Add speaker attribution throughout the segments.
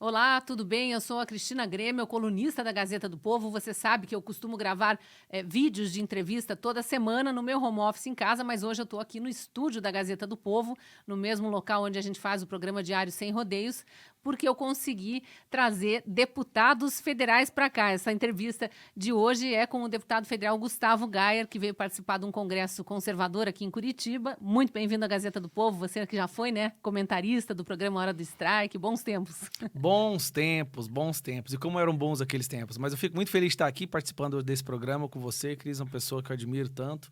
Speaker 1: Olá, tudo bem? Eu sou a Cristina Grêmio, colunista da Gazeta do Povo. Você sabe que eu costumo gravar vídeos de entrevista toda semana no meu home office em casa, mas hoje eu estou aqui no estúdio da Gazeta do Povo, no mesmo local onde a gente faz o programa diário Sem Rodeios, porque eu consegui trazer deputados federais para cá. Essa entrevista de hoje é com o deputado federal Gustavo Gayer, que veio participar de um congresso conservador aqui em Curitiba. Muito bem-vindo à Gazeta do Povo, você que já foi, né, comentarista do programa Hora do Strike. Bons tempos.
Speaker 2: Bons tempos, bons tempos. E como eram bons aqueles tempos. Mas eu fico muito feliz de estar aqui participando desse programa com você, Cris, uma pessoa que eu admiro tanto.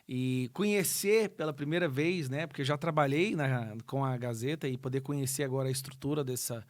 Speaker 2: E conhecer pela primeira vez, né? Porque eu já trabalhei com a Gazeta e poder conhecer agora a estrutura dessa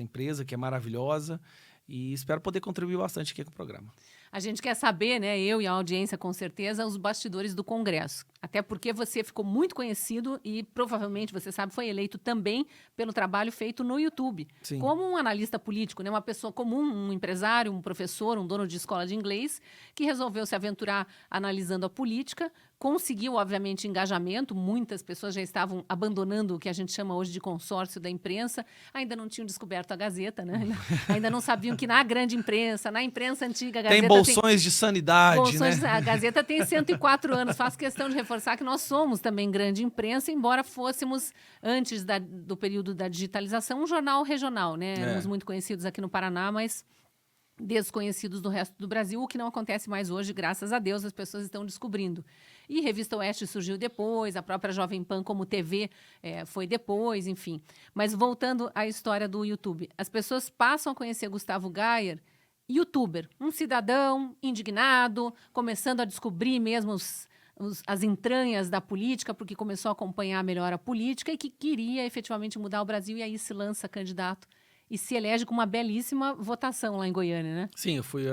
Speaker 2: empresa que é maravilhosa. E espero poder contribuir bastante aqui com o programa.
Speaker 1: A gente quer saber, né, eu e a audiência com certeza, os bastidores do Congresso. Até porque você ficou muito conhecido e provavelmente, você sabe, foi eleito também pelo trabalho feito no YouTube.
Speaker 2: Sim.
Speaker 1: Como um analista político, né, uma pessoa comum, um empresário, um professor, um dono de escola de inglês, que resolveu se aventurar analisando a política, conseguiu, obviamente, engajamento. Muitas pessoas já estavam abandonando o que a gente chama hoje de consórcio da imprensa. Ainda não tinham descoberto a Gazeta, né? Ainda não sabiam que na grande imprensa, na imprensa antiga, a Gazeta
Speaker 2: tem bolsões de sanidade,
Speaker 1: bolsões,
Speaker 2: né?
Speaker 1: A Gazeta tem 104 anos. Faço questão de reforçar que nós somos também grande imprensa, embora fôssemos, antes do período da digitalização, um jornal regional, né? Éramos muito conhecidos aqui no Paraná, mas desconhecidos do resto do Brasil, o que não acontece mais hoje, graças a Deus, as pessoas estão descobrindo. E Revista Oeste surgiu depois, a própria Jovem Pan como TV foi depois, enfim. Mas voltando à história do YouTube, as pessoas passam a conhecer Gustavo Gayer, youtuber, um cidadão indignado, começando a descobrir mesmo as entranhas da política, porque começou a acompanhar melhor a política e que queria efetivamente mudar o Brasil, e aí se lança candidato e se elege com uma belíssima votação lá em Goiânia, né?
Speaker 2: Sim, eu fui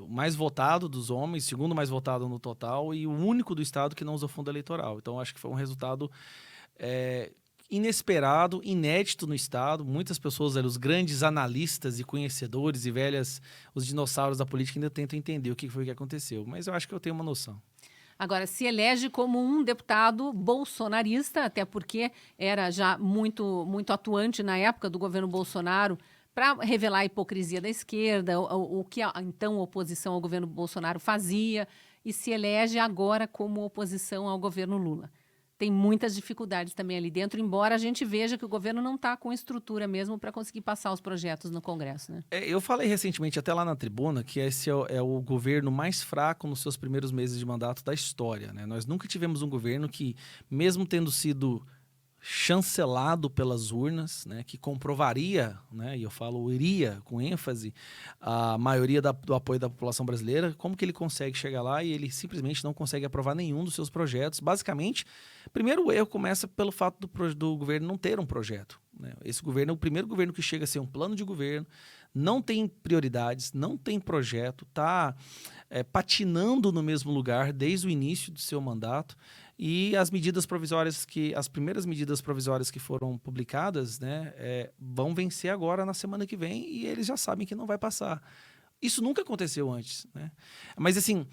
Speaker 2: o mais votado dos homens, segundo mais votado no total e o único do estado que não usou fundo eleitoral. Então, acho que foi um resultado inesperado, inédito no estado. Muitas pessoas, os grandes analistas e conhecedores e os dinossauros da política ainda tentam entender o que foi que aconteceu. Mas eu acho que eu tenho uma noção.
Speaker 1: Agora, se elege como um deputado bolsonarista, até porque era já muito, muito atuante na época do governo Bolsonaro, para revelar a hipocrisia da esquerda, o que a então oposição ao governo Bolsonaro fazia, e se elege agora como oposição ao governo Lula. Tem muitas dificuldades também ali dentro, embora a gente veja que o governo não está com estrutura mesmo para conseguir passar os projetos no Congresso, né?
Speaker 2: Eu falei recentemente, até lá na tribuna, que esse é o governo mais fraco nos seus primeiros meses de mandato da história, né? Nós nunca tivemos um governo que, mesmo tendo sido chancelado pelas urnas, né, que comprovaria, né, e eu falo iria com ênfase, a maioria do apoio da população brasileira, como que ele consegue chegar lá e ele simplesmente não consegue aprovar nenhum dos seus projetos? Basicamente, primeiro o erro começa pelo fato do governo não ter um projeto, né? Esse governo é o primeiro governo que chega a ser um plano de governo, não tem prioridades, não tem projeto, está patinando no mesmo lugar desde o início do seu mandato. E as primeiras medidas provisórias que foram publicadas, né, vão vencer agora na semana que vem e eles já sabem que não vai passar. Isso nunca aconteceu antes, né? Mas assim,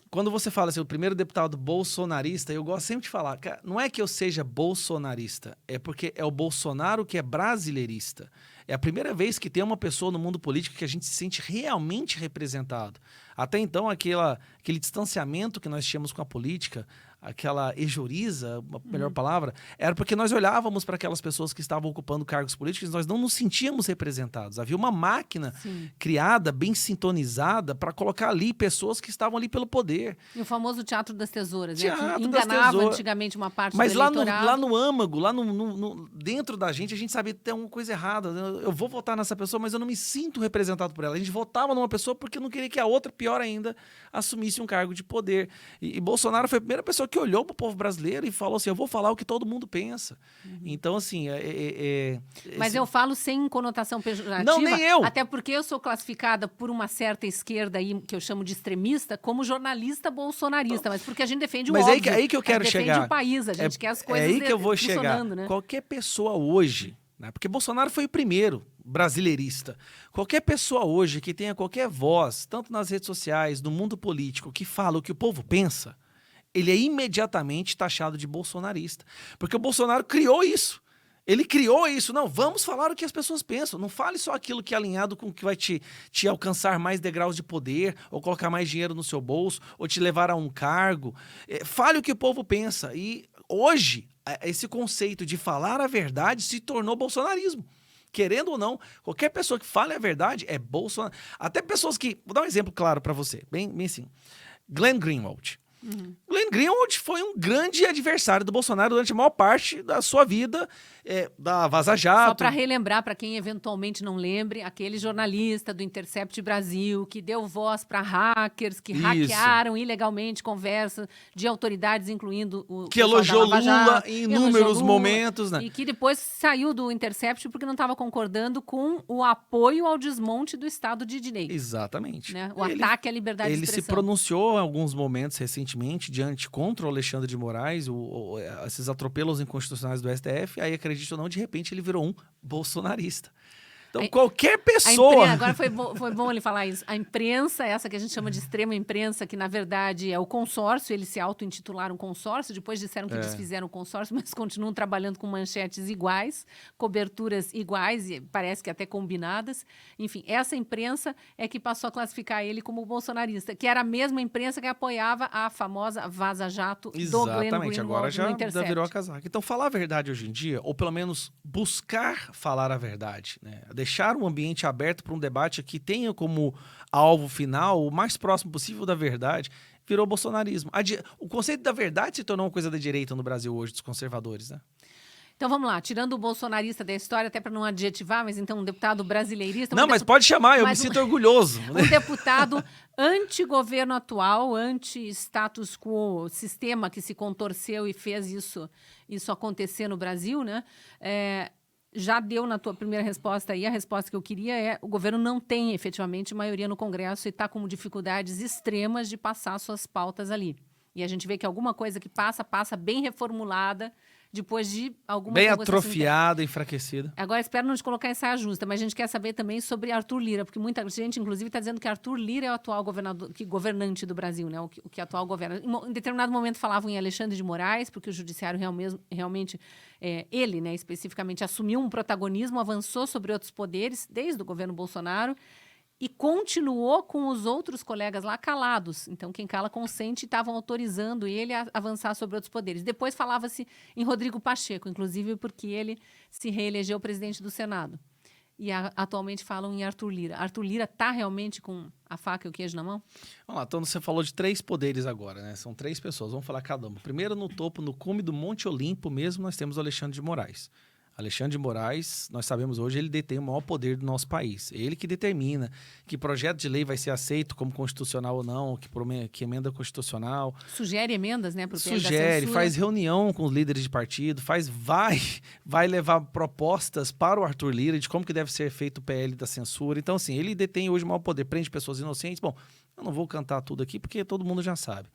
Speaker 2: quando você fala assim, o primeiro deputado bolsonarista, eu gosto sempre de falar, cara, não é que eu seja bolsonarista, é porque é o Bolsonaro que é brasileirista. É a primeira vez que tem uma pessoa no mundo político que a gente se sente realmente representado. Até então, aquele distanciamento que nós tínhamos com a política, aquela ejoriza, a melhor palavra, era porque nós olhávamos para aquelas pessoas que estavam ocupando cargos políticos e nós não nos sentíamos representados. Havia uma máquina criada, bem sintonizada, para colocar ali pessoas que estavam ali pelo poder.
Speaker 1: E o famoso Teatro das Tesouras,
Speaker 2: Teatro
Speaker 1: né? Que
Speaker 2: das
Speaker 1: enganava
Speaker 2: Tesouras.
Speaker 1: antigamente uma parte
Speaker 2: Mas
Speaker 1: do
Speaker 2: lá
Speaker 1: eleitorado.
Speaker 2: no âmago, lá dentro da gente sabia que tem uma coisa errada. Eu vou votar nessa pessoa, mas eu não me sinto representado por ela. A gente votava numa pessoa porque não queria que a outra, pior ainda, assumisse um cargo de poder. E Bolsonaro foi a primeira pessoa que olhou para o povo brasileiro e falou assim, eu vou falar o que todo mundo pensa. Então, assim...
Speaker 1: Mas eu falo sem conotação pejorativa.
Speaker 2: Não, nem eu.
Speaker 1: Até porque eu sou classificada por uma certa esquerda aí, que eu chamo de extremista, como jornalista bolsonarista. Mas porque a gente defende o óbvio.
Speaker 2: Mas aí que eu quero chegar.
Speaker 1: Defende o país, a gente quer as coisas
Speaker 2: aí que eu vou chegar.
Speaker 1: Né?
Speaker 2: Qualquer pessoa hoje, né, porque Bolsonaro foi o primeiro brasileirista. Qualquer pessoa hoje que tenha qualquer voz, tanto nas redes sociais, no mundo político, que fala o que o povo pensa, ele é imediatamente taxado de bolsonarista. Porque o Bolsonaro criou isso. Ele criou isso. Não, vamos falar o que as pessoas pensam. Não fale só aquilo que é alinhado com o que vai te alcançar mais degraus de poder, ou colocar mais dinheiro no seu bolso, ou te levar a um cargo. Fale o que o povo pensa. E hoje, esse conceito de falar a verdade se tornou bolsonarismo. Querendo ou não, qualquer pessoa que fale a verdade é Bolsonaro. Até pessoas que... Vou dar um exemplo claro para você. Bem assim. Glenn Greenwald. Glenn Greenwald foi um grande adversário do Bolsonaro durante a maior parte da sua vida, da Vaza Jato.
Speaker 1: Só para relembrar, para quem eventualmente não lembre, aquele jornalista do Intercept Brasil que deu voz para hackers que hackearam ilegalmente conversas de autoridades, incluindo o
Speaker 2: que elogiou Lula em inúmeros momentos, né?
Speaker 1: E que depois saiu do Intercept porque não estava concordando com o apoio ao desmonte do Estado de Direito.
Speaker 2: Exatamente.
Speaker 1: Né? O ataque à liberdade de expressão.
Speaker 2: Ele se pronunciou em alguns momentos recentemente contra o Alexandre de Moraes, esses atropelos inconstitucionais do STF, aí acredite ou não, de repente ele virou um bolsonarista. Então, qualquer pessoa...
Speaker 1: Agora foi bom ele falar isso. A imprensa, essa que a gente chama de extrema imprensa, que na verdade é o consórcio, eles se auto-intitularam consórcio, depois disseram que desfizeram o consórcio, mas continuam trabalhando com manchetes iguais, coberturas iguais, e parece que até combinadas. Enfim, essa imprensa é que passou a classificar ele como bolsonarista, que era a mesma imprensa que apoiava a famosa Vaza Jato do Glenn Greenwald.
Speaker 2: Agora já virou a casaca. Então, falar a verdade hoje em dia, ou pelo menos buscar falar a verdade, né? Deixar um ambiente aberto para um debate que tenha como alvo final o mais próximo possível da verdade, virou bolsonarismo. O conceito da verdade se tornou uma coisa da direita no Brasil hoje, dos conservadores, né?
Speaker 1: Então vamos lá, tirando o bolsonarista da história, até para não adjetivar, mas então um deputado brasileirista...
Speaker 2: Não, mas pode chamar, eu me sinto orgulhoso.
Speaker 1: Um deputado anti-governo atual, anti-status quo, sistema que se contorceu e fez isso acontecer no Brasil, né? Já deu na tua primeira resposta aí, a resposta que eu queria é: o governo não tem efetivamente maioria no Congresso e está com dificuldades extremas de passar suas pautas ali. E a gente vê que alguma coisa que passa bem reformulada, depois de alguma...
Speaker 2: Bem atrofiada, enfraquecida.
Speaker 1: Agora, espero não te colocar em saia justa, mas a gente quer saber também sobre Arthur Lira, porque muita gente, inclusive, está dizendo que Arthur Lira é o atual governante do Brasil, né? O que atual governa. Em determinado momento falavam em Alexandre de Moraes, porque o judiciário realmente, ele, né, especificamente, assumiu um protagonismo, avançou sobre outros poderes, desde o governo Bolsonaro, e continuou com os outros colegas lá calados. Então, quem cala consente, estavam autorizando ele a avançar sobre outros poderes. Depois falava-se em Rodrigo Pacheco, inclusive porque ele se reelegeu presidente do Senado. E atualmente falam em Arthur Lira. Arthur Lira está realmente com a faca e o queijo na mão?
Speaker 2: Vamos lá, então você falou de 3 poderes agora, né? São 3 pessoas, vamos falar cada uma. Primeiro, no topo, no cume do Monte Olimpo mesmo, nós temos o Alexandre de Moraes. Alexandre de Moraes, nós sabemos hoje, ele detém o maior poder do nosso país. Ele que determina que projeto de lei vai ser aceito como constitucional ou não, que emenda constitucional.
Speaker 1: Sugere emendas, né, para o PL da
Speaker 2: Sugere,
Speaker 1: censura.
Speaker 2: faz reunião com os líderes de partido, vai levar propostas para o Arthur Lira de como que deve ser feito o PL da censura. Então, assim, ele detém hoje o maior poder, prende pessoas inocentes. Bom, eu não vou cantar tudo aqui porque todo mundo já sabe.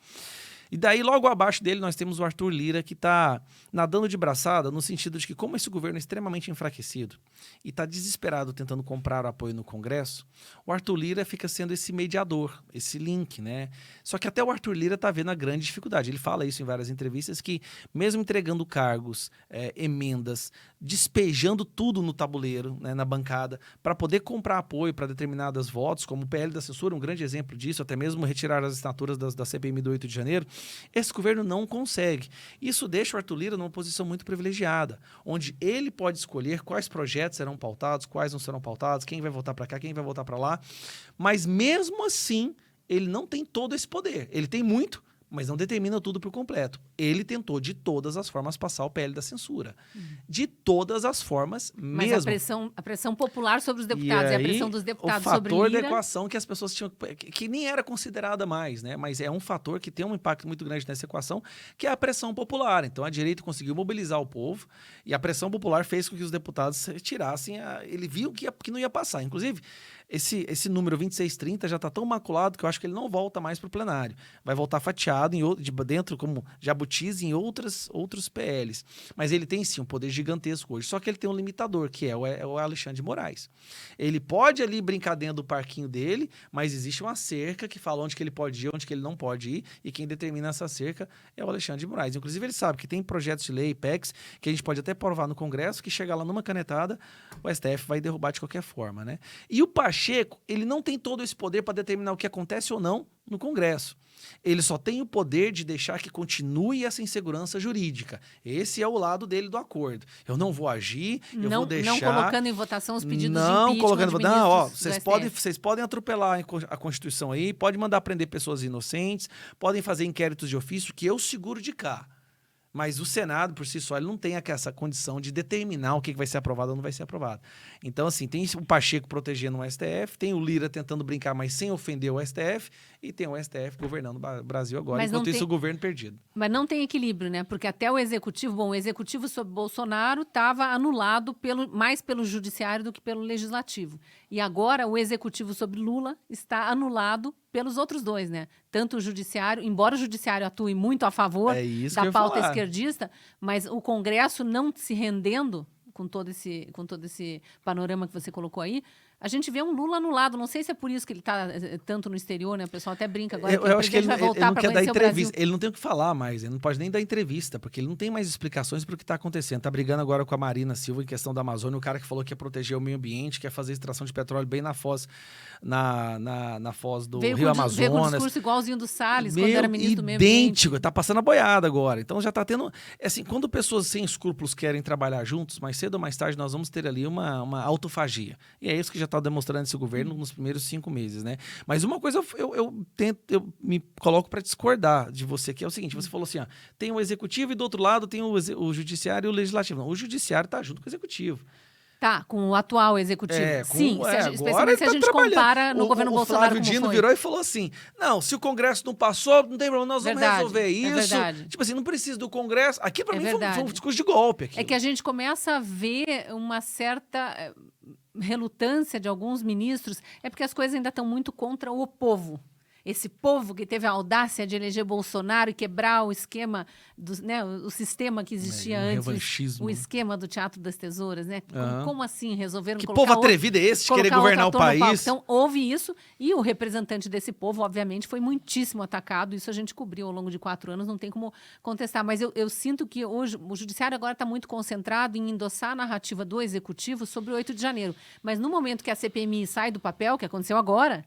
Speaker 2: E daí, logo abaixo dele, nós temos o Arthur Lira, que está nadando de braçada, no sentido de que, como esse governo é extremamente enfraquecido e está desesperado tentando comprar apoio no Congresso, o Arthur Lira fica sendo esse mediador, esse link, né? Só que até o Arthur Lira está vendo a grande dificuldade. Ele fala isso em várias entrevistas, que mesmo entregando cargos, emendas, despejando tudo no tabuleiro, né, na bancada, para poder comprar apoio para determinados votos, como o PL da censura, um grande exemplo disso, até mesmo retirar as assinaturas da CPMI do 8 de janeiro, esse governo não consegue. Isso deixa o Arthur Lira numa posição muito privilegiada, onde ele pode escolher quais projetos serão pautados, quais não serão pautados, quem vai votar para cá, quem vai votar para lá, mas mesmo assim, ele não tem todo esse poder. Ele tem muito, mas não determina tudo por completo. Ele tentou, de todas as formas, passar o PL da censura. De todas as formas mesmo.
Speaker 1: Mas a pressão popular sobre os deputados e a pressão dos deputados sobre Lira...
Speaker 2: O fator da equação que as pessoas tinham... que nem era considerada mais, né? Mas é um fator que tem um impacto muito grande nessa equação, que é a pressão popular. Então, a direita conseguiu mobilizar o povo e a pressão popular fez com que os deputados tirassem... Ele viu que não ia passar. Inclusive, esse número 2630 já está tão maculado que eu acho que ele não volta mais para o plenário. Vai voltar fatiado dentro, como jabutis, em outros PLs. Mas ele tem, sim, um poder gigantesco hoje. Só que ele tem um limitador, que é o Alexandre de Moraes. Ele pode ali brincar dentro do parquinho dele, mas existe uma cerca que fala onde que ele pode ir, onde que ele não pode ir, e quem determina essa cerca é o Alexandre de Moraes. Inclusive, ele sabe que tem projetos de lei, PECs, que a gente pode até aprovar no Congresso, que chega lá numa canetada, o STF vai derrubar de qualquer forma, né? E o Pacheco, ele não tem todo esse poder para determinar o que acontece ou não no Congresso. Ele só tem o poder de deixar que continue essa insegurança jurídica. Esse é o lado dele do acordo. Eu não vou agir, eu vou deixar...
Speaker 1: Não colocando em votação os pedidos de
Speaker 2: não
Speaker 1: impeachment
Speaker 2: colocando,
Speaker 1: de ministros
Speaker 2: não, ó,
Speaker 1: do
Speaker 2: vocês podem atropelar a Constituição aí, podem mandar prender pessoas inocentes, podem fazer inquéritos de ofício que eu seguro de cá. Mas o Senado, por si só, ele não tem essa condição de determinar o que vai ser aprovado ou não vai ser aprovado. Então, assim, tem o Pacheco protegendo o STF, tem o Lira tentando brincar, mas sem ofender o STF, e tem o STF governando o Brasil agora, mas enquanto isso o governo perdido.
Speaker 1: Mas não tem equilíbrio, né? Porque até o Executivo, o Executivo sob Bolsonaro estava anulado mais pelo Judiciário do que pelo Legislativo. E agora o Executivo sob Lula está anulado pelos outros dois, né? Tanto o Judiciário, embora o Judiciário atue muito a favor da pauta esquerdista, mas o Congresso não se rendendo com todo esse panorama que você colocou aí, a gente vê um Lula anulado. Não sei se é por isso que ele está tanto no exterior, né? O pessoal até brinca agora
Speaker 2: eu acho que ele
Speaker 1: vai voltar
Speaker 2: não quer dar entrevista.
Speaker 1: Brasil.
Speaker 2: Ele não tem o que falar mais, ele não pode nem dar entrevista, porque ele não tem mais explicações para o que está acontecendo. Está brigando agora com a Marina Silva em questão da Amazônia, o cara que falou que ia proteger o meio ambiente, quer fazer extração de petróleo bem na foz, na foz do Rio Amazonas.
Speaker 1: Veio com um discurso igualzinho do Salles, quando era ministro do meio ambiente.
Speaker 2: Idêntico, está passando a boiada agora. Então já está tendo... Assim, quando pessoas sem escrúpulos querem trabalhar juntos, mais cedo ou mais tarde nós vamos ter ali uma autofagia. E é isso que já está demonstrando esse governo nos primeiros 5 meses, né? Mas uma coisa eu me coloco para discordar de você, que é o seguinte, você falou assim, ó, tem o Executivo e do outro lado tem o Judiciário e o Legislativo. Não, o Judiciário está junto com o Executivo.
Speaker 1: Tá, com o atual Executivo. Sim,
Speaker 2: especialmente
Speaker 1: se a gente compara no governo Bolsonaro.
Speaker 2: O Flávio Dino virou e falou assim, não, se o Congresso não passou, não tem problema, nós vamos resolver isso.
Speaker 1: É verdade.
Speaker 2: Tipo assim, não precisa do Congresso. Aqui, para mim, foi um discurso de golpe. Aquilo.
Speaker 1: É que a gente começa a ver uma certa relutância de alguns ministros, é porque as coisas ainda estão muito contra o povo. Esse povo que teve a audácia de eleger Bolsonaro e quebrar o esquema, o sistema que existia antes, o esquema do Teatro das Tesouras, né? Como assim resolveram
Speaker 2: colocar... Que povo atrevido é esse de querer governar o país?
Speaker 1: Então, houve isso, e o representante desse povo, obviamente, foi muitíssimo atacado, isso a gente cobriu ao longo de 4 anos, não tem como contestar, mas eu sinto que hoje o Judiciário agora está muito concentrado em endossar a narrativa do Executivo sobre o 8 de janeiro, mas no momento que a CPMI sai do papel, que aconteceu agora,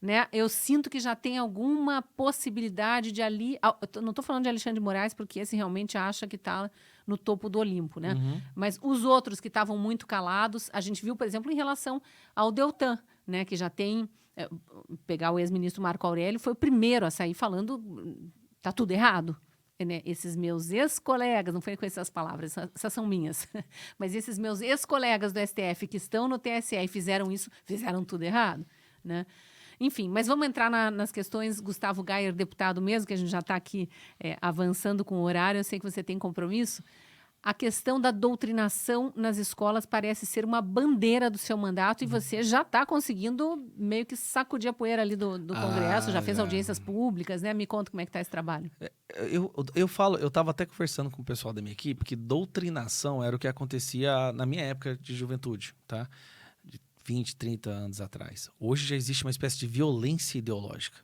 Speaker 1: né, eu sinto que já tem alguma possibilidade de ali... Não estou falando de Alexandre de Moraes, porque esse realmente acha que está no topo do Olimpo, né? Mas os outros que estavam muito calados, a gente viu, por exemplo, em relação ao Deltan, né, que já tem... pegar o ex-ministro Marco Aurélio, foi o primeiro a sair falando tá tudo errado. Né? Esses meus ex-colegas, não foi com essas palavras, essas são minhas, mas esses meus ex-colegas do STF que estão no TSE e fizeram isso, fizeram tudo errado, né? Enfim, mas vamos entrar nas questões. Gustavo Gayer, deputado mesmo, que a gente já está aqui avançando com o horário, eu sei que você tem compromisso. A questão da doutrinação nas escolas parece ser uma bandeira do seu mandato e você já está conseguindo meio que sacudir a poeira ali do Congresso, já fez audiências públicas, né? Me conta como é que está esse trabalho.
Speaker 2: Eu estava até conversando com o pessoal da minha equipe que doutrinação era o que acontecia na minha época de juventude, tá? 20, 30 anos atrás. Hoje já existe uma espécie de violência ideológica.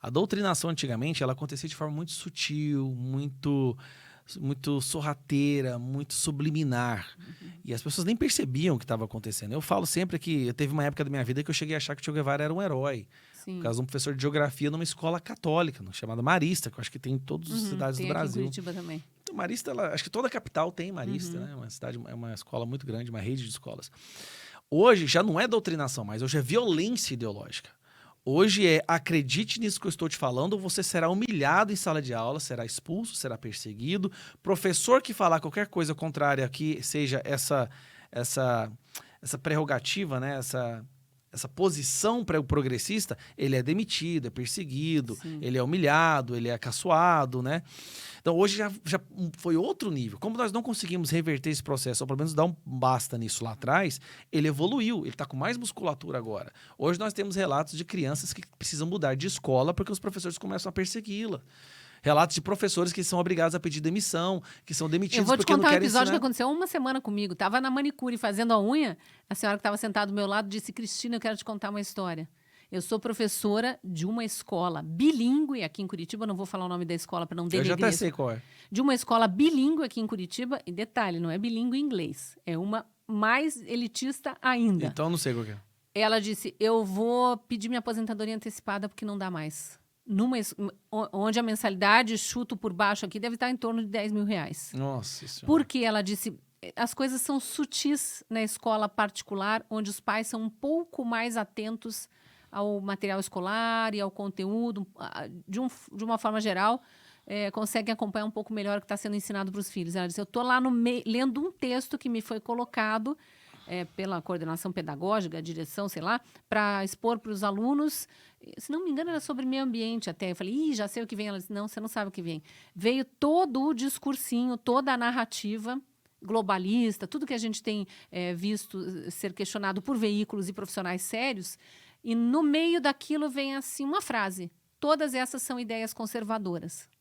Speaker 2: A doutrinação, antigamente, ela acontecia de forma muito sutil, muito sorrateira, muito subliminar. E as pessoas nem percebiam o que estava acontecendo. Eu falo sempre que teve uma época da minha vida que eu cheguei a achar que o Che Guevara era um herói. Sim. Por causa de um professor de geografia numa escola católica, chamada Marista, que eu acho que tem em todas as cidades do Brasil.
Speaker 1: Tem aqui em Curitiba também.
Speaker 2: Então, Marista, acho que toda a capital tem Marista, né? É uma escola muito grande, uma rede de escolas. Hoje já não é doutrinação mais, hoje é violência ideológica. Hoje acredite nisso que eu estou te falando, você será humilhado em sala de aula, será expulso, será perseguido. Professor que falar qualquer coisa contrária que seja essa prerrogativa, né? essa posição para o progressista, ele é demitido, é perseguido,
Speaker 1: Sim.
Speaker 2: ele é humilhado, ele é caçoado, né? Então, hoje já foi outro nível. Como nós não conseguimos reverter esse processo, ou pelo menos dar um basta nisso lá atrás, ele evoluiu, ele está com mais musculatura agora. Hoje nós temos relatos de crianças que precisam mudar de escola porque os professores começam a persegui-la. Relatos de professores que são obrigados a pedir demissão, que são demitidos porque não querem ensinar.
Speaker 1: Eu vou te contar um episódio que aconteceu uma semana comigo. Tava na manicure fazendo a unha, a senhora que estava sentada do meu lado disse: Cristina, eu quero te contar uma história. Eu sou professora de uma escola bilíngue aqui em Curitiba, não vou falar o nome da escola para não denegrir.
Speaker 2: Eu já até sei qual é.
Speaker 1: De uma escola bilíngue aqui em Curitiba, e detalhe, não é bilíngue em inglês, é uma mais elitista ainda.
Speaker 2: Então não sei qual que é.
Speaker 1: Ela disse: eu vou pedir minha aposentadoria antecipada porque não dá mais. Onde a mensalidade, chuto por baixo aqui, deve estar em torno de 10 mil reais.
Speaker 2: Nossa Senhora.
Speaker 1: Porque ela disse, as coisas são sutis na escola particular, onde os pais são um pouco mais atentos ao material escolar e ao conteúdo, de uma forma geral, conseguem acompanhar um pouco melhor o que está sendo ensinado para os filhos. Ela disse, eu estou lá lendo um texto que me foi colocado pela coordenação pedagógica, a direção, sei lá, para expor para os alunos. Se não me engano, era sobre meio ambiente até. Eu falei, já sei o que vem. Ela disse, não, você não sabe o que vem. Veio todo o discursinho, toda a narrativa globalista, tudo que a gente tem visto ser questionado por veículos e profissionais sérios, e no meio daquilo vem assim uma frase: todas essas são ideias conservadoras.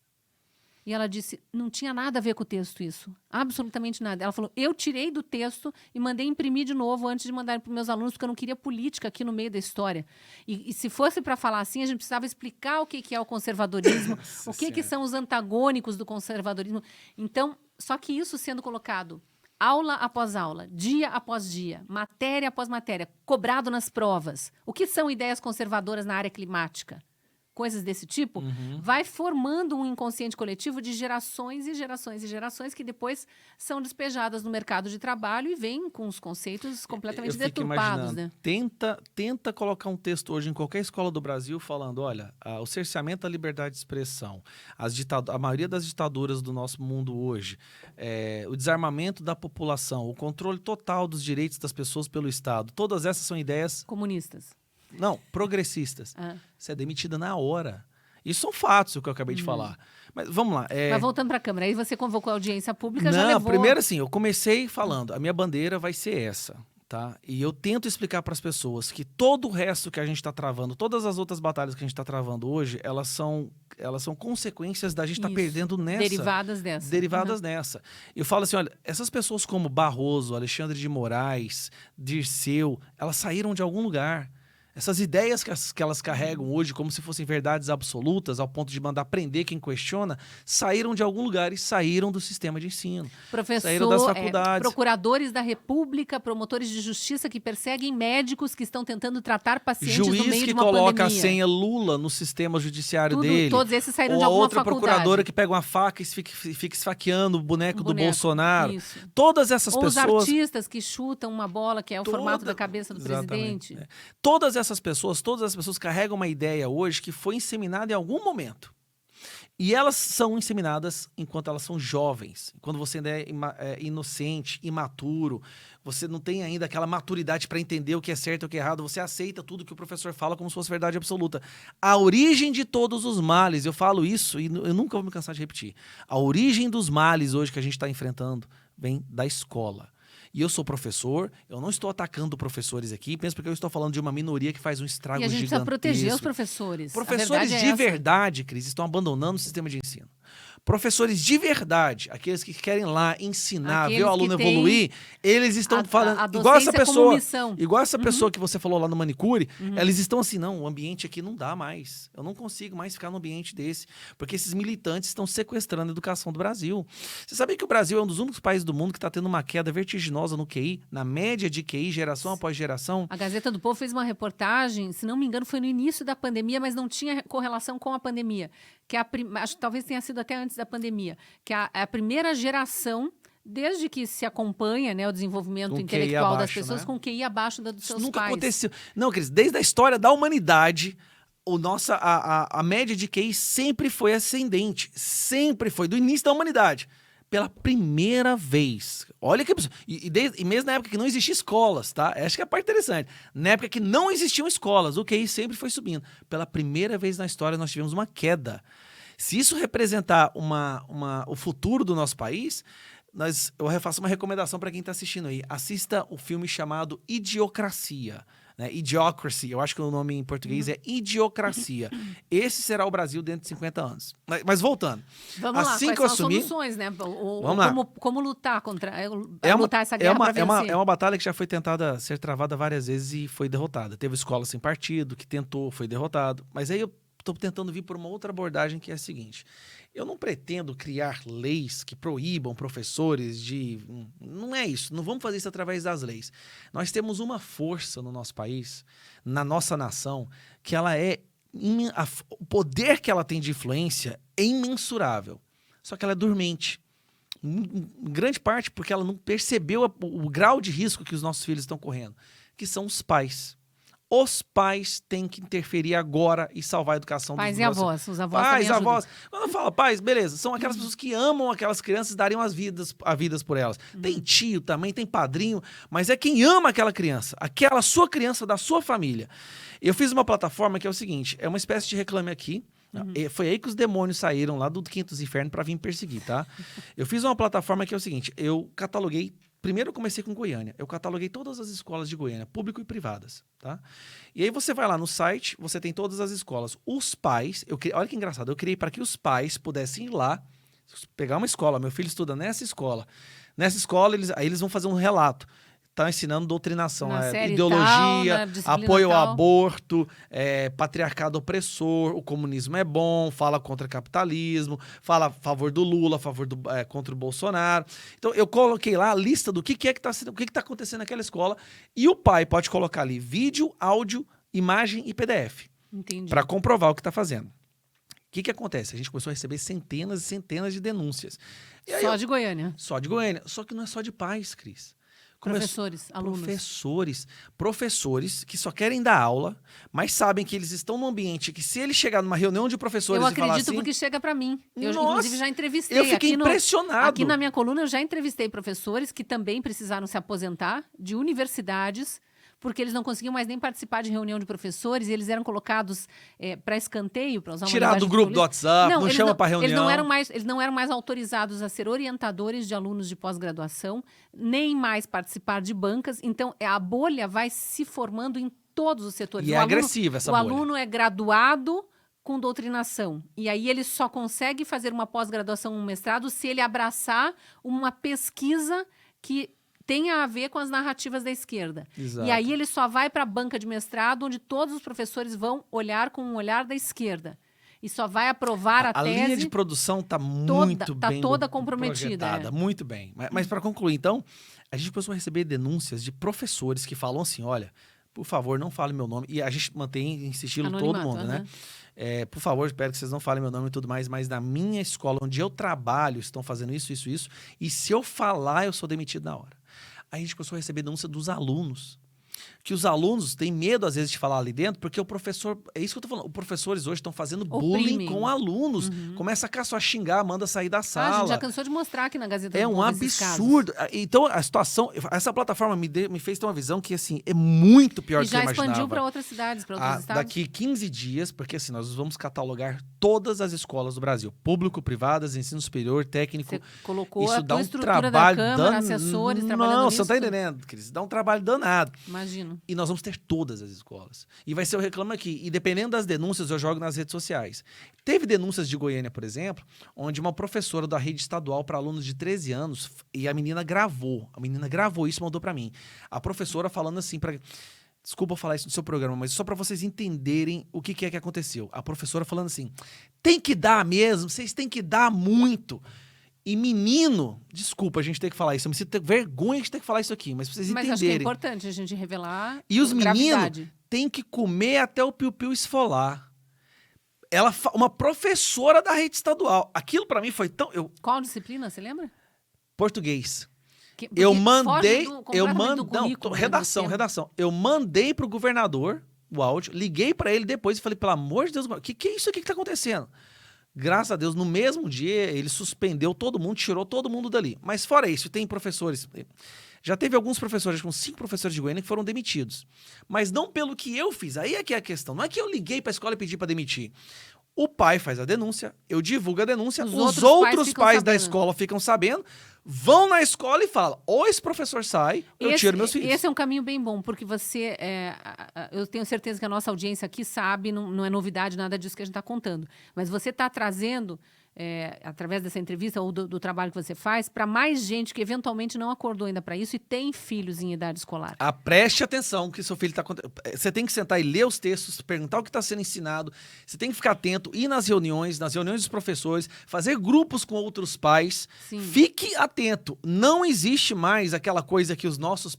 Speaker 1: E ela disse, não tinha nada a ver com o texto isso. Absolutamente nada. Ela falou, eu tirei do texto e mandei imprimir de novo antes de mandar para os meus alunos, porque eu não queria política aqui no meio da história. E se fosse para falar assim, a gente precisava explicar o que é o conservadorismo, o que são os antagônicos do conservadorismo. Então, só que isso sendo colocado aula após aula, dia após dia, matéria após matéria, cobrado nas provas. O que são ideias conservadoras na área climática? Coisas desse tipo, vai formando um inconsciente coletivo de gerações e gerações e gerações que depois são despejadas no mercado de trabalho e vêm com os conceitos completamente deturpados. Né?
Speaker 2: Tenta colocar um texto hoje em qualquer escola do Brasil falando, olha, o cerceamento da liberdade de expressão, a maioria das ditaduras do nosso mundo hoje, o desarmamento da população, o controle total dos direitos das pessoas pelo Estado, todas essas são ideias...
Speaker 1: Comunistas.
Speaker 2: Não, progressistas. Você é demitida na hora. Isso são fatos, o que eu acabei de falar. Mas vamos lá.
Speaker 1: Mas voltando para a Câmara, aí você convocou a audiência pública, já
Speaker 2: Não,
Speaker 1: levou...
Speaker 2: primeiro assim, eu comecei falando, a minha bandeira vai ser essa, tá? E eu tento explicar para as pessoas que todo o resto que a gente está travando, todas as outras batalhas que a gente está travando hoje, elas são consequências da gente estar perdendo nessa.
Speaker 1: Derivadas
Speaker 2: nessa. Eu falo assim, olha, essas pessoas como Barroso, Alexandre de Moraes, Dirceu, elas saíram de algum lugar. Essas ideias que elas carregam hoje como se fossem verdades absolutas, ao ponto de mandar prender quem questiona, saíram de algum lugar e saíram do sistema de ensino. Saíram das faculdades.
Speaker 1: Procuradores da República, promotores de justiça que perseguem médicos que estão tentando tratar pacientes no meio de uma pandemia.
Speaker 2: Juiz que coloca a senha Lula no sistema judiciário dele.
Speaker 1: Todos esses saíram de
Speaker 2: alguma
Speaker 1: alguma faculdade.
Speaker 2: Ou outra procuradora que pega uma faca e fica esfaqueando o boneco do Bolsonaro.
Speaker 1: Isso.
Speaker 2: Todas essas pessoas...
Speaker 1: Ou os artistas que chutam uma bola, que é o formato da cabeça do presidente.
Speaker 2: Todas as pessoas carregam uma ideia hoje que foi inseminada em algum momento. E elas são inseminadas enquanto elas são jovens. Quando você ainda é inocente, imaturo, você não tem ainda aquela maturidade para entender o que é certo e o que é errado, você aceita tudo que o professor fala como se fosse verdade absoluta. A origem de todos os males, eu falo isso e eu nunca vou me cansar de repetir. A origem dos males hoje que a gente está enfrentando vem da escola. E eu sou professor, eu não estou atacando professores aqui, penso porque eu estou falando de uma minoria que faz um estrago gigantesco.
Speaker 1: E a gente precisa proteger os professores.
Speaker 2: Professores de verdade, Cris, estão abandonando o sistema de ensino. Professores de verdade, aqueles que querem lá ensinar, ver o aluno evoluir, eles estão falando igual essa pessoa que você falou lá no manicure, eles estão assim, não, o ambiente aqui não dá mais. Eu não consigo mais ficar num ambiente desse, porque esses militantes estão sequestrando a educação do Brasil. Você sabia que o Brasil é um dos únicos países do mundo que está tendo uma queda vertiginosa no QI, na média de QI, geração após geração?
Speaker 1: A Gazeta do Povo fez uma reportagem, se não me engano, foi no início da pandemia, mas não tinha correlação com a pandemia. Que acho que talvez tenha sido até antes da pandemia, que a primeira geração, desde que se acompanha, né, o desenvolvimento intelectual das pessoas, com QI abaixo dos seus pais.
Speaker 2: Nunca aconteceu. Não, Cris, desde a história da humanidade, a média de QI sempre foi ascendente. Sempre foi, do início da humanidade. Pela primeira vez. Olha que absurdo. E mesmo na época que não existiam escolas, tá? Acho que é a parte interessante. Na época que não existiam escolas, o QI sempre foi subindo. Pela primeira vez na história, nós tivemos uma queda. Se isso representar o futuro do nosso país, eu refaço uma recomendação para quem está assistindo aí. Assista o filme chamado Idiocracia. Né? Idiocracy, eu acho que o nome em português é Idiocracia. Esse será o Brasil dentro de 50 anos. Mas voltando.
Speaker 1: Vamos
Speaker 2: assim
Speaker 1: lá,
Speaker 2: que eu
Speaker 1: quais são
Speaker 2: assumi,
Speaker 1: as soluções, né?
Speaker 2: Vamos lá.
Speaker 1: Como lutar contra lutar essa guerra para vencer?
Speaker 2: É uma batalha que já foi tentada ser travada várias vezes e foi derrotada. Teve escola sem partido, que tentou, foi derrotado. Mas aí eu estou tentando vir por uma outra abordagem que é a seguinte. Eu não pretendo criar leis que proíbam professores de... Não é isso. Não vamos fazer isso através das leis. Nós temos uma força no nosso país, na nossa nação, que ela é... O poder que ela tem de influência é imensurável. Só que ela é dormente. Em grande parte porque ela não percebeu o grau de risco que os nossos filhos estão correndo, que são os pais. Os pais têm que interferir agora e salvar a educação dos
Speaker 1: pais e avós. Os avós
Speaker 2: pais,
Speaker 1: também
Speaker 2: avós. Quando eu falo pais, beleza, são aquelas pessoas que amam aquelas crianças e dariam a vidas por elas. Tem tio também, tem padrinho, mas é quem ama aquela criança, aquela sua criança da sua família. Eu fiz uma plataforma que é o seguinte, é uma espécie de Reclame Aqui. Foi aí que os demônios saíram lá do Quinto dos Infernos para vir perseguir, tá? Eu fiz uma plataforma que é o seguinte, eu cataloguei. Primeiro eu comecei com Goiânia. Eu cataloguei todas as escolas de Goiânia, público e privadas, tá? E aí você vai lá no site, você tem todas as escolas. Os pais, olha que engraçado, eu criei para que os pais pudessem ir lá, pegar uma escola, meu filho estuda nessa escola. Nessa escola, eles vão fazer um relato. Tá ensinando doutrinação, ideologia,
Speaker 1: tal,
Speaker 2: apoio ao aborto, patriarcado opressor, o comunismo é bom, fala contra o capitalismo, fala a favor do Lula, contra o Bolsonaro. Então, eu coloquei lá a lista do que tá acontecendo naquela escola e o pai pode colocar ali vídeo, áudio, imagem e PDF.
Speaker 1: Entendi.
Speaker 2: Para comprovar o que está fazendo. O que acontece? A gente começou a receber centenas e centenas de denúncias.
Speaker 1: De Goiânia.
Speaker 2: Só de Goiânia. Só que não é só de pais, Cris.
Speaker 1: Professores, alunos.
Speaker 2: Professores que só querem dar aula, mas sabem que eles estão num ambiente que se ele chegar numa reunião de professores e falar assim... Eu
Speaker 1: acredito porque chega para mim. Eu, inclusive, já entrevistei.
Speaker 2: Eu fiquei impressionado.
Speaker 1: Aqui na minha coluna, eu já entrevistei professores que também precisaram se aposentar de universidades, porque eles não conseguiam mais nem participar de reunião de professores e eles eram colocados para escanteio, para usar uma
Speaker 2: tirado do grupo do WhatsApp, não chama para reunião.
Speaker 1: Eles não eram mais autorizados a ser orientadores de alunos de pós-graduação, nem mais participar de bancas. Então, a bolha vai se formando em todos os setores.
Speaker 2: E agressiva essa bolha.
Speaker 1: O aluno é graduado com doutrinação. E aí ele só consegue fazer uma pós-graduação, um mestrado, se ele abraçar uma pesquisa que tenha a ver com as narrativas da esquerda.
Speaker 2: Exato.
Speaker 1: E aí ele só vai para a banca de mestrado, onde todos os professores vão olhar com um olhar da esquerda. E só vai aprovar a tese...
Speaker 2: A linha de produção está muito bem...
Speaker 1: Está toda comprometida.
Speaker 2: Muito bem. Mas para concluir, então, a gente começou a receber denúncias de professores que falam assim, olha, por favor, não fale meu nome. E a gente mantém em sigilo todo mundo, né? Por favor, espero que vocês não falem meu nome e tudo mais, mas na minha escola, onde eu trabalho, estão fazendo isso. E se eu falar, eu sou demitido na hora. Aí a gente começou a receber denúncia dos alunos. Que os alunos têm medo, às vezes, de falar ali dentro, porque o professor... É isso que eu tô falando. Os professores hoje estão fazendo bullying com alunos. Começa a xingar, manda sair da sala.
Speaker 1: A gente já cansou de mostrar aqui na Gazeta do Povo.
Speaker 2: É um absurdo. Então, a situação... Essa plataforma me fez ter uma visão que, assim, é muito pior do que eu imaginava.
Speaker 1: E já expandiu para outras cidades, para outros estados?
Speaker 2: Daqui 15 dias, porque, assim, nós vamos catalogar todas as escolas do Brasil. Público, privadas, ensino superior, técnico.
Speaker 1: Você colocou
Speaker 2: isso
Speaker 1: a
Speaker 2: dá
Speaker 1: tua
Speaker 2: um
Speaker 1: estrutura
Speaker 2: trabalho
Speaker 1: da Câmara, assessores trabalhando
Speaker 2: nisso. Não,
Speaker 1: nisso.
Speaker 2: você não tá entendendo, Cris. Dá um trabalho danado.
Speaker 1: Imagino.
Speaker 2: E nós vamos ter todas as escolas. E vai ser o Reclame Aqui. E dependendo das denúncias, eu jogo nas redes sociais. Teve denúncias de Goiânia, por exemplo, onde uma professora da rede estadual para alunos de 13 anos, e a menina gravou. A menina gravou isso e mandou para mim. A professora falando assim para... Desculpa falar isso no seu programa, mas só para vocês entenderem o que é que aconteceu. A professora falando assim, tem que dar mesmo, vocês têm que dar muito. E menino, desculpa a gente ter que falar isso, eu me sinto vergonha de ter que falar isso aqui, mas pra vocês entenderem.
Speaker 1: Mas acho que é importante a gente revelar
Speaker 2: e os meninos têm que comer até o piu-piu esfolar. Uma professora da rede estadual. Aquilo pra mim foi tão...
Speaker 1: Qual disciplina, você lembra?
Speaker 2: Português. Redação. Eu mandei pro governador o áudio, liguei pra ele depois e falei, pelo amor de Deus, o que é isso aqui que tá acontecendo? Graças a Deus, no mesmo dia, ele suspendeu todo mundo, tirou todo mundo dali. Mas fora isso, tem professores... Já teve alguns professores, com 5 professores de Goiânia, que foram demitidos. Mas não pelo que eu fiz. Aí é que é a questão. Não é que eu liguei para a escola e pedi para demitir. O pai faz a denúncia, eu divulgo a denúncia, os outros pais da escola ficam sabendo, vão na escola e falam, ou esse professor sai, eu tiro meus filhos.
Speaker 1: Esse é um caminho bem bom, porque você, eu tenho certeza que a nossa audiência aqui sabe, não é novidade nada disso que a gente está contando, mas você está trazendo, através dessa entrevista ou do trabalho que você faz, para mais gente que eventualmente não acordou ainda para isso e tem filhos em idade escolar.
Speaker 2: Preste atenção que seu filho está... Você tem que sentar e ler os textos, perguntar o que está sendo ensinado, você tem que ficar atento, ir nas reuniões dos professores, fazer grupos com outros pais.
Speaker 1: Sim.
Speaker 2: Fique atento. Não existe mais aquela coisa que os nossos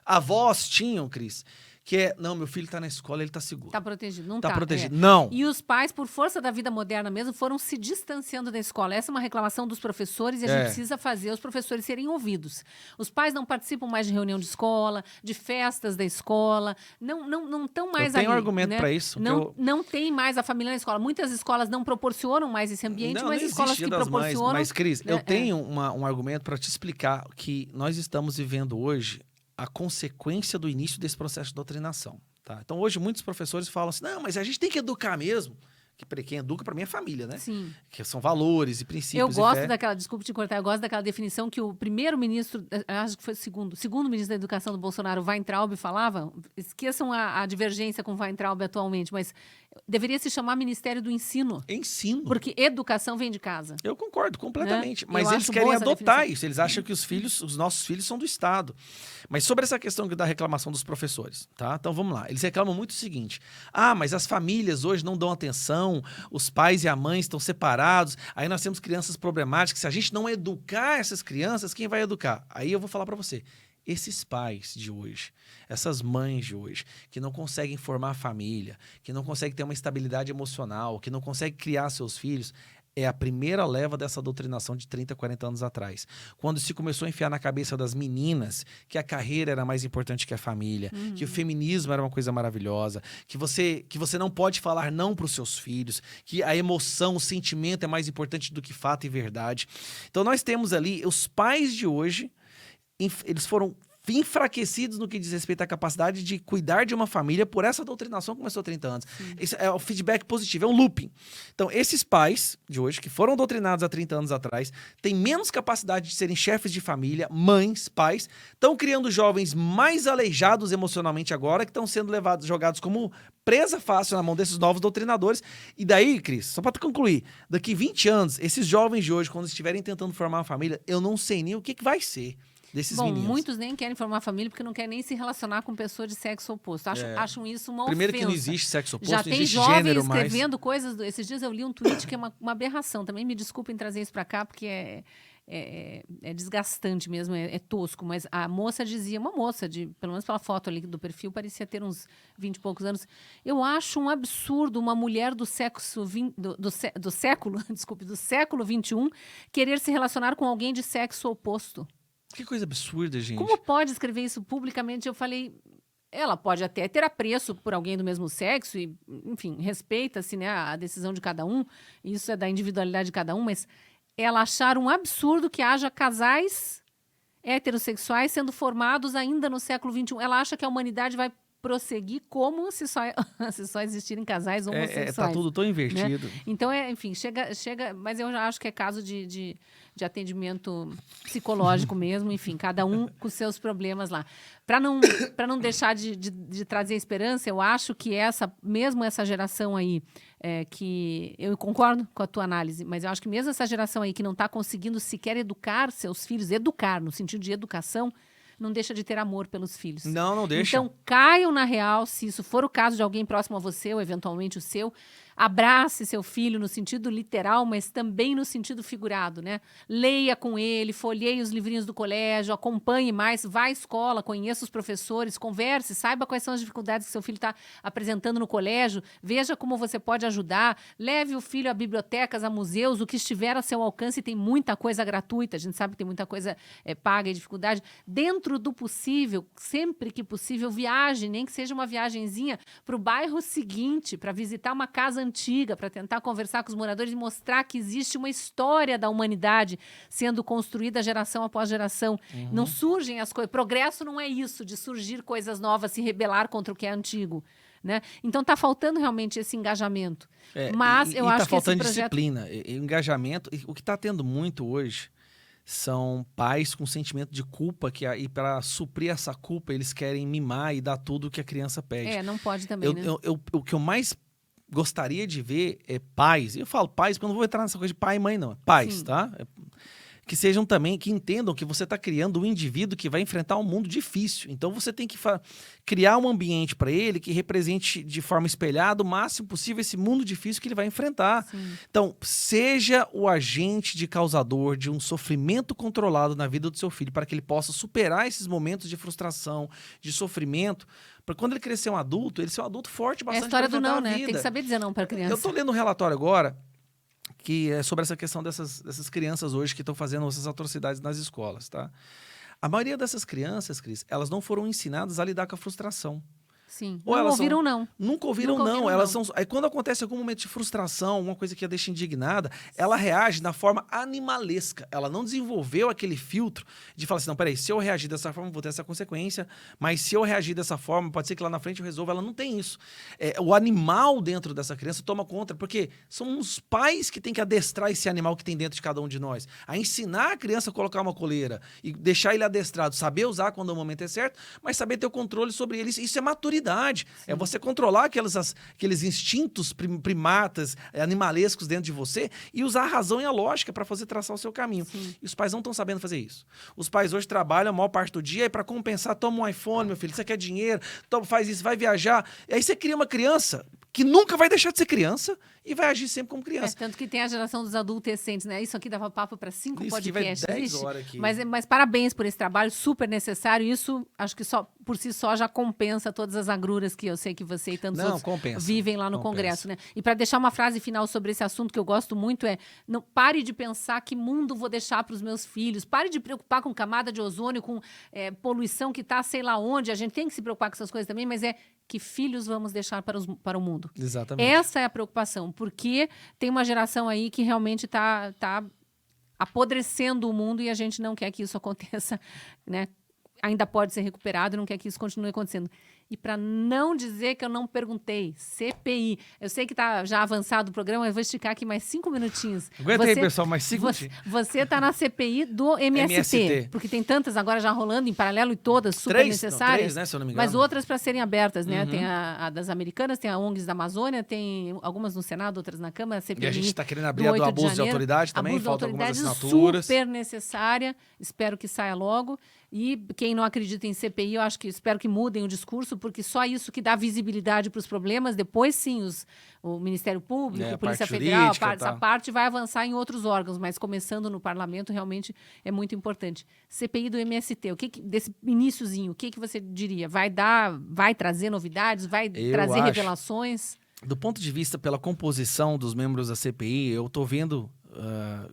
Speaker 2: avós tinham, Cris, que é, não, meu filho está na escola, ele está seguro.
Speaker 1: Está protegido. Não
Speaker 2: está. Está protegido.
Speaker 1: É.
Speaker 2: Não.
Speaker 1: E os pais, por força da vida moderna mesmo, foram se distanciando da escola. Essa é uma reclamação dos professores e a gente precisa fazer os professores serem ouvidos. Os pais não participam mais de reunião de escola, de festas da escola, não estão mais ali.
Speaker 2: Eu tenho um argumento para isso.
Speaker 1: Não tem mais a família na escola. Muitas escolas não proporcionam mais esse ambiente, mas escolas que proporcionam...
Speaker 2: Mas, Cris, eu tenho um argumento para te explicar que nós estamos vivendo hoje a consequência do início desse processo de doutrinação. Tá? Então, hoje, muitos professores falam assim, não, mas a gente tem que educar mesmo. Que quem educa, para mim, é família, né?
Speaker 1: Sim.
Speaker 2: Que são valores e princípios.
Speaker 1: Eu gosto daquela, desculpe te cortar, eu gosto daquela definição que o primeiro-ministro, acho que foi o segundo ministro da Educação do Bolsonaro, Weintraub, falava, esqueçam a divergência com o Weintraub atualmente, mas deveria se chamar Ministério do Ensino.
Speaker 2: Ensino.
Speaker 1: Porque educação vem de casa.
Speaker 2: Eu concordo completamente.
Speaker 1: Né?
Speaker 2: Mas eles querem adotar isso. Eles acham que os nossos filhos são do Estado. Mas sobre essa questão da reclamação dos professores, tá? Então vamos lá. Eles reclamam muito o seguinte: mas as famílias hoje não dão atenção, os pais e a mãe estão separados, aí nós temos crianças problemáticas. Se a gente não educar essas crianças, quem vai educar? Aí eu vou falar para você. Esses pais de hoje, essas mães de hoje, que não conseguem formar família, que não conseguem ter uma estabilidade emocional, que não conseguem criar seus filhos, é a primeira leva dessa doutrinação de 30, 40 anos atrás. Quando se começou a enfiar na cabeça das meninas que a carreira era mais importante que a família, que o feminismo era uma coisa maravilhosa, que você não pode falar não para os seus filhos, que a emoção, o sentimento é mais importante do que fato e verdade. Então nós temos ali os pais de hoje, eles foram enfraquecidos no que diz respeito à capacidade de cuidar de uma família por essa doutrinação que começou há 30 anos. Esse é o feedback positivo, é um looping. Então, esses pais de hoje, que foram doutrinados há 30 anos atrás, têm menos capacidade de serem chefes de família, mães, pais, estão criando jovens mais aleijados emocionalmente agora, que estão sendo jogados como presa fácil na mão desses novos doutrinadores. E daí, Cris, só para concluir, daqui 20 anos, esses jovens de hoje, quando estiverem tentando formar uma família, eu não sei nem o que vai ser desses meninos.
Speaker 1: Muitos nem querem formar família porque não querem nem se relacionar com pessoa de sexo oposto. Acham isso uma
Speaker 2: Primeiro
Speaker 1: ofensa.
Speaker 2: que não existe sexo oposto,
Speaker 1: Já
Speaker 2: não
Speaker 1: tem
Speaker 2: existe
Speaker 1: jovens
Speaker 2: gênero
Speaker 1: escrevendo coisas... Esses dias eu li um tweet que é uma aberração. Também me desculpem trazer isso para cá, porque é desgastante mesmo, é tosco. Mas a moça dizia, pelo menos pela foto ali do perfil, parecia ter uns 20 e poucos anos. Eu acho um absurdo uma mulher do século XXI querer se relacionar com alguém de sexo oposto.
Speaker 2: Que coisa absurda, gente.
Speaker 1: Como pode escrever isso publicamente? Eu falei, ela pode até ter apreço por alguém do mesmo sexo e, enfim, respeita-se, né, a decisão de cada um, isso é da individualidade de cada um, mas ela achar um absurdo que haja casais heterossexuais sendo formados ainda no século XXI. Ela acha que a humanidade vai prosseguir como se só existirem casais homossexuais.
Speaker 2: Tá tudo tão invertido.
Speaker 1: Né? Então, enfim, chega, mas eu já acho que é caso de atendimento psicológico mesmo, enfim, cada um com seus problemas lá. Para não deixar de trazer esperança, eu acho que mesmo essa geração aí, que eu concordo com a tua análise, mas eu acho que mesmo essa geração aí que não está conseguindo sequer educar seus filhos, educar no sentido de educação, não deixa de ter amor pelos filhos.
Speaker 2: Não deixa.
Speaker 1: Então, caiam na real, se isso for o caso de alguém próximo a você, ou eventualmente o seu, abrace seu filho no sentido literal, mas também no sentido figurado, né? Leia com ele, folheie os livrinhos do colégio, acompanhe mais, vá à escola, conheça os professores, converse, saiba quais são as dificuldades que seu filho está apresentando no colégio, veja como você pode ajudar, leve o filho a bibliotecas, a museus, o que estiver a seu alcance, tem muita coisa gratuita, a gente sabe que tem muita coisa paga e dificuldade. Dentro do possível, sempre que possível, viaje, nem que seja uma viagenzinha para o bairro seguinte, para visitar uma casa antiga, para tentar conversar com os moradores e mostrar que existe uma história da humanidade sendo construída geração após geração. Não surgem as coisas. Progresso não é isso, de surgir coisas novas, se rebelar contra o que é antigo. Né? Então está faltando realmente esse engajamento. Mas eu acho que esse projeto...
Speaker 2: disciplina, engajamento. O que está tendo muito hoje são pais com sentimento de culpa e para suprir essa culpa eles querem mimar e dar tudo o que a criança pede.
Speaker 1: Não pode também, né?
Speaker 2: O que eu mais gostaria de ver é pais. Eu falo pais porque eu não vou entrar nessa coisa de pai e mãe, não. Pais, sim, tá? Que sejam também, que entendam que você está criando um indivíduo que vai enfrentar um mundo difícil. Então você tem que criar um ambiente para ele que represente de forma espelhada o máximo possível esse mundo difícil que ele vai enfrentar. Sim. Então, seja o agente de causador de um sofrimento controlado na vida do seu filho, para que ele possa superar esses momentos de frustração, de sofrimento, para quando ele crescer um adulto, ele ser um adulto forte bastante.
Speaker 1: É a história do não, né? Tem que saber dizer não para a criança.
Speaker 2: Eu estou lendo um relatório agora que é sobre essa questão dessas crianças hoje que estão fazendo essas atrocidades nas escolas, tá? A maioria dessas crianças, Cris, elas não foram ensinadas a lidar com a frustração.
Speaker 1: Sim, ou não ouviram não.
Speaker 2: Nunca ouviram não. Elas são... Aí quando acontece algum momento de frustração, alguma coisa que a deixa indignada, ela reage da forma animalesca. Ela não desenvolveu aquele filtro de falar assim, não, peraí, se eu reagir dessa forma, vou ter essa consequência, mas se eu reagir dessa forma, pode ser que lá na frente eu resolva. Ela não tem isso. O animal dentro dessa criança toma conta, porque são os pais que têm que adestrar esse animal que tem dentro de cada um de nós. A ensinar a criança a colocar uma coleira e deixar ele adestrado, saber usar quando o momento é certo, mas saber ter o controle sobre ele. Isso é maturidade. Sim. É você controlar aqueles instintos primatas, animalescos dentro de você e usar a razão e a lógica para fazer traçar o seu caminho. Sim. E os pais não estão sabendo fazer isso. Os pais hoje trabalham a maior parte do dia e para compensar, toma um iPhone, meu filho, você quer dinheiro, faz isso, vai viajar. E aí você cria uma criança que nunca vai deixar de ser criança e vai agir sempre como criança.
Speaker 1: Tanto que tem a geração dos adolescentes, né? Isso aqui dava papo para 5 podcasts.
Speaker 2: Que vai 10 horas aqui.
Speaker 1: Mas parabéns por esse trabalho, super necessário. Isso, acho que só por si só já compensa todas as agruras que eu sei que você e tantos outros vivem lá no Congresso, né? E para deixar uma frase final sobre esse assunto que eu gosto muito não pare de pensar que mundo vou deixar para os meus filhos. Pare de preocupar com camada de ozônio, com poluição que está sei lá onde. A gente tem que se preocupar com essas coisas também, mas que filhos vamos deixar para o mundo.
Speaker 2: Exatamente.
Speaker 1: Essa é a preocupação, porque tem uma geração aí que realmente está apodrecendo o mundo e a gente não quer que isso aconteça, né? Ainda pode ser recuperado, não quer que isso continue acontecendo. E para não dizer que eu não perguntei, CPI. Eu sei que está já avançado o programa, eu vou esticar aqui mais 5 minutinhos.
Speaker 2: Aguenta aí, pessoal, mais 5 minutinhos.
Speaker 1: Você está na CPI do MST, porque tem tantas agora já rolando em paralelo e todas super necessárias.
Speaker 2: 3, né, se eu não me engano.
Speaker 1: Mas outras para serem abertas, né? Tem a das Americanas, tem a ONGs da Amazônia, tem algumas no Senado, outras na Câmara, a CPI.
Speaker 2: E a gente está querendo abrir a do abuso de autoridade também, falta algumas assinaturas.
Speaker 1: Super necessária, espero que saia logo. E quem não acredita em CPI, eu acho que espero que mudem o discurso, porque só isso que dá visibilidade para os problemas. Depois, sim, o Ministério Público, a Polícia Federal, essa parte vai avançar em outros órgãos, mas começando no Parlamento, realmente é muito importante. CPI do MST, desse iniciozinho, o que você diria? Vai trazer novidades? Vai trazer revelações?
Speaker 2: Do ponto de vista pela composição dos membros da CPI, eu estou vendo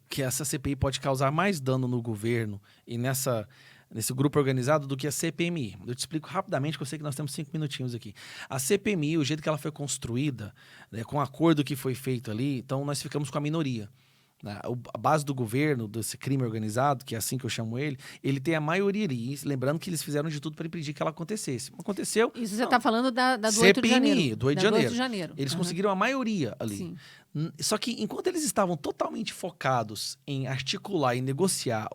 Speaker 2: que essa CPI pode causar mais dano no governo e nesse grupo organizado do que a CPMI. Eu te explico rapidamente, que eu sei que nós temos 5 minutinhos aqui. A CPMI, o jeito que ela foi construída, né, com o acordo que foi feito ali, então nós ficamos com a minoria. A base do governo, desse crime organizado, que é assim que eu chamo ele tem a maioria ali. Lembrando que eles fizeram de tudo para impedir que ela acontecesse. Aconteceu.
Speaker 1: Isso você está falando do 8 de janeiro.
Speaker 2: Do 8 de janeiro. Eles conseguiram a maioria ali. Sim. Só que enquanto eles estavam totalmente focados em articular e negociar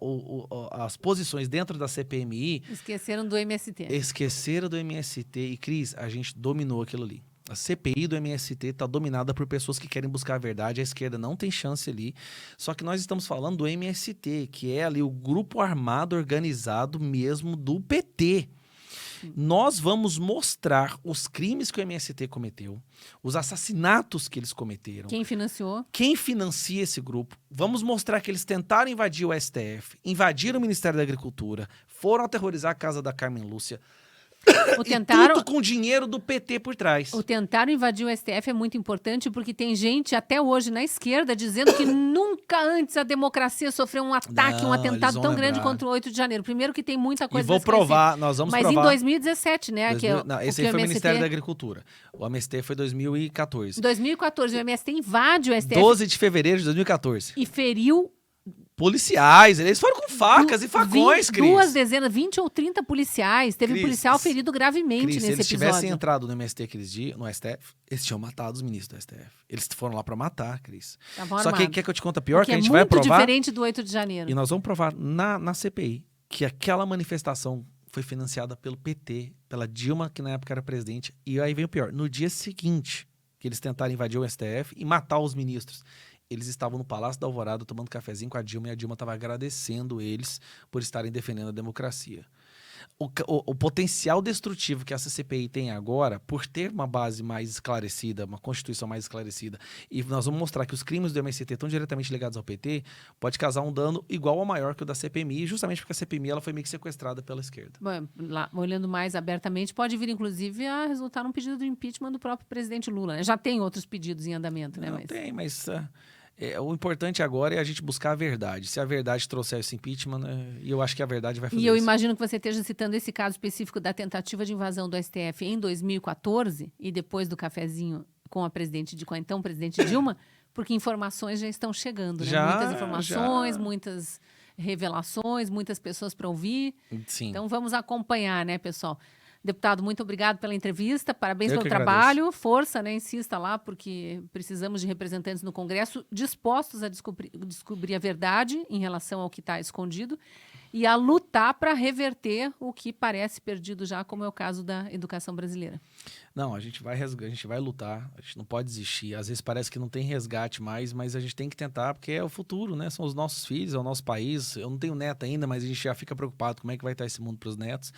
Speaker 2: as posições dentro da CPMI...
Speaker 1: Esqueceram do MST.
Speaker 2: Esqueceram do MST. E, Cris, a gente dominou aquilo ali. A CPI do MST está dominada por pessoas que querem buscar a verdade. A esquerda não tem chance ali. Só que nós estamos falando do MST, que é ali o grupo armado organizado mesmo do PT. Nós vamos mostrar os crimes que o MST cometeu, os assassinatos que eles cometeram.
Speaker 1: Quem financiou?
Speaker 2: Quem financia esse grupo. Vamos mostrar que eles tentaram invadir o STF, invadiram o Ministério da Agricultura, foram aterrorizar a casa da Carmen Lúcia, Tudo com dinheiro do PT por trás.
Speaker 1: O tentar invadir o STF é muito importante porque tem gente até hoje na esquerda dizendo que nunca antes a democracia sofreu um ataque, um atentado tão grande contra o 8 de janeiro. Primeiro que tem muita coisa...
Speaker 2: E vou provar, nós vamos provar.
Speaker 1: Mas em 2017, né?
Speaker 2: Esse aí foi o Ministério da Agricultura. O MST foi 2014.
Speaker 1: 2014, o MST invade o STF.
Speaker 2: 12 de fevereiro de 2014.
Speaker 1: E feriu...
Speaker 2: policiais, eles foram com facas e facões, Cris.
Speaker 1: 2 dezenas, 20 ou 30 policiais. Teve um policial ferido gravemente nesse episódio.
Speaker 2: Se eles tivessem entrado no MST aqueles dias, no STF, eles tinham matado os ministros do STF. Eles foram lá pra matar, Cris. Só que quer que eu te conte a pior? Que a gente vai provar...
Speaker 1: é muito diferente do 8 de janeiro.
Speaker 2: E nós vamos provar na CPI que aquela manifestação foi financiada pelo PT, pela Dilma, que na época era presidente. E aí vem o pior. No dia seguinte, que eles tentaram invadir o STF e matar os ministros, eles estavam no Palácio da Alvorada tomando cafezinho com a Dilma e a Dilma estava agradecendo eles por estarem defendendo a democracia. O potencial destrutivo que essa CPI tem agora, por ter uma base mais esclarecida, uma Constituição mais esclarecida, e nós vamos mostrar que os crimes do MST estão diretamente ligados ao PT, pode causar um dano igual ou maior que o da CPMI, justamente porque a CPMI ela foi meio que sequestrada pela esquerda.
Speaker 1: Bom, lá, olhando mais abertamente, pode vir, inclusive, a resultar num pedido de impeachment do próprio presidente Lula. Né? Já tem outros pedidos em andamento, né?
Speaker 2: Não tem, mas... o importante agora é a gente buscar a verdade. Se a verdade trouxer esse impeachment, e eu acho que a verdade vai fazer
Speaker 1: isso. E eu
Speaker 2: isso.
Speaker 1: imagino que você esteja citando esse caso específico da tentativa de invasão do STF em 2014 e depois do cafezinho com a então presidente Dilma, porque informações já estão chegando, né? Muitas informações, muitas revelações, muitas pessoas para ouvir.
Speaker 2: Sim.
Speaker 1: Então vamos acompanhar, né, pessoal? Deputado, muito obrigado pela entrevista, parabéns pelo
Speaker 2: trabalho,
Speaker 1: agradeço. Força, né? Insista lá, porque precisamos de representantes no Congresso dispostos a descobrir a verdade em relação ao que está escondido e a lutar para reverter o que parece perdido já, como é o caso da educação brasileira.
Speaker 2: Não, a gente vai lutar, a gente não pode desistir. Às vezes parece que não tem resgate mais, mas a gente tem que tentar, porque é o futuro, né? São os nossos filhos, é o nosso país. Eu não tenho neto ainda, mas a gente já fica preocupado como é que vai estar esse mundo para os netos.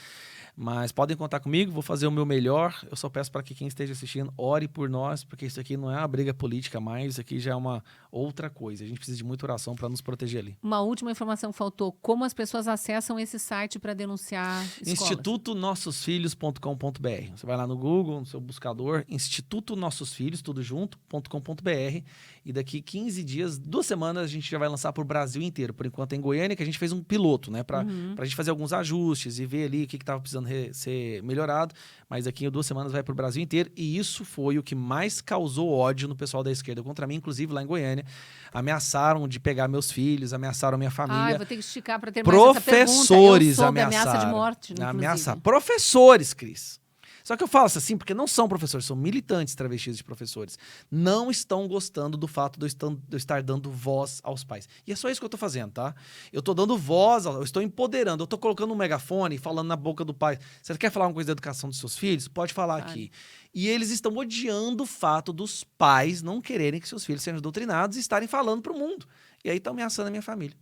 Speaker 2: Mas podem contar comigo, vou fazer o meu melhor. Eu só peço para que quem esteja assistindo ore por nós, porque isso aqui não é uma briga política mais, isso aqui já é uma outra coisa. A gente precisa de muita oração para nos proteger ali.
Speaker 1: Uma última informação faltou. Como as pessoas acessam esse site para denunciar escolas?
Speaker 2: institutonossosfilhos.com.br. Você vai lá no Google, no seu buscador, Instituto Nossos Filhos, tudo junto.com.br, e daqui 15 dias, 2 semanas, a gente já vai lançar para o Brasil inteiro. Por enquanto é em Goiânia, que a gente fez um piloto, né? Para a gente fazer alguns ajustes e ver ali o que estava precisando ser melhorado, mas daqui 2 semanas vai para o Brasil inteiro, e isso foi o que mais causou ódio no pessoal da esquerda contra mim, inclusive lá em Goiânia. Ameaçaram de pegar meus filhos, ameaçaram a minha família.
Speaker 1: Vou ter que esticar para terminar essa pergunta.
Speaker 2: Professores
Speaker 1: ameaçaram. Ameaça de morte, inclusive.
Speaker 2: Professores, Cris. Só que eu falo assim, porque não são professores, são militantes travestis de professores. Não estão gostando do fato de eu estar dando voz aos pais. E é só isso que eu estou fazendo, tá? Eu estou dando voz, eu estou empoderando, eu estou colocando um megafone, falando na boca do pai. Você quer falar uma coisa da educação dos seus filhos? Pode falar aqui. E eles estão odiando o fato dos pais não quererem que seus filhos sejam doutrinados e estarem falando para o mundo. E aí estão ameaçando a minha família.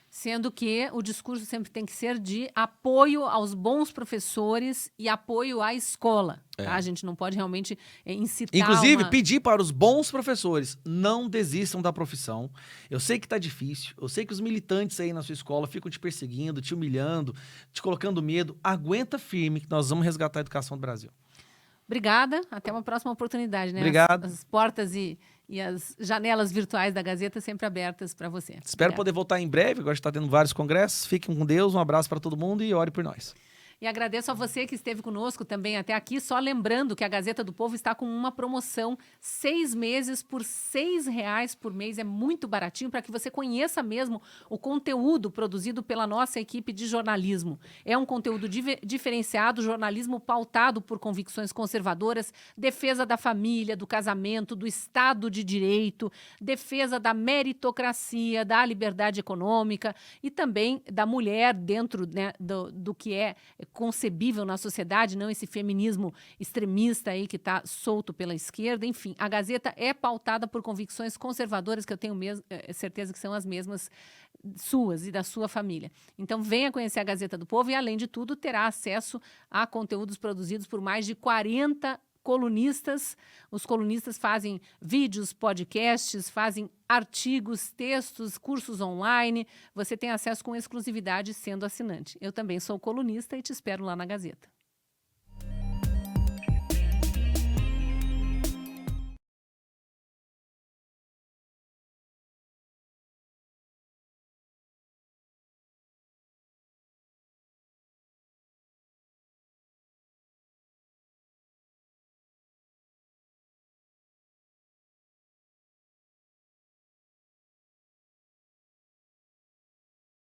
Speaker 1: Sendo que o discurso sempre tem que ser de apoio aos bons professores e apoio à escola. Tá? A gente não pode realmente incitar.
Speaker 2: Inclusive, pedir para os bons professores, não desistam da profissão. Eu sei que está difícil, eu sei que os militantes aí na sua escola ficam te perseguindo, te humilhando, te colocando medo. Aguenta firme que nós vamos resgatar a educação do Brasil.
Speaker 1: Obrigada, até uma próxima oportunidade. Né?
Speaker 2: Obrigado.
Speaker 1: As portas e as janelas virtuais da Gazeta sempre abertas para você.
Speaker 2: Espero poder voltar em breve, agora está tendo vários congressos. Fiquem com Deus, um abraço para todo mundo e ore por nós.
Speaker 1: E agradeço a você que esteve conosco também até aqui, só lembrando que a Gazeta do Povo está com uma promoção 6 meses por R$6 por mês, é muito baratinho para que você conheça mesmo o conteúdo produzido pela nossa equipe de jornalismo. É um conteúdo diferenciado, jornalismo pautado por convicções conservadoras, defesa da família, do casamento, do Estado de Direito, defesa da meritocracia, da liberdade econômica e também da mulher dentro, né, do que é concebível na sociedade, não esse feminismo extremista aí que está solto pela esquerda. Enfim, a Gazeta é pautada por convicções conservadoras que eu tenho certeza que são as mesmas suas e da sua família. Então, venha conhecer a Gazeta do Povo e, além de tudo, terá acesso a conteúdos produzidos por mais de 40 colunistas. Os colunistas fazem vídeos, podcasts, fazem artigos, textos, cursos online. Você tem acesso com exclusividade sendo assinante. Eu também sou colunista e te espero lá na Gazeta.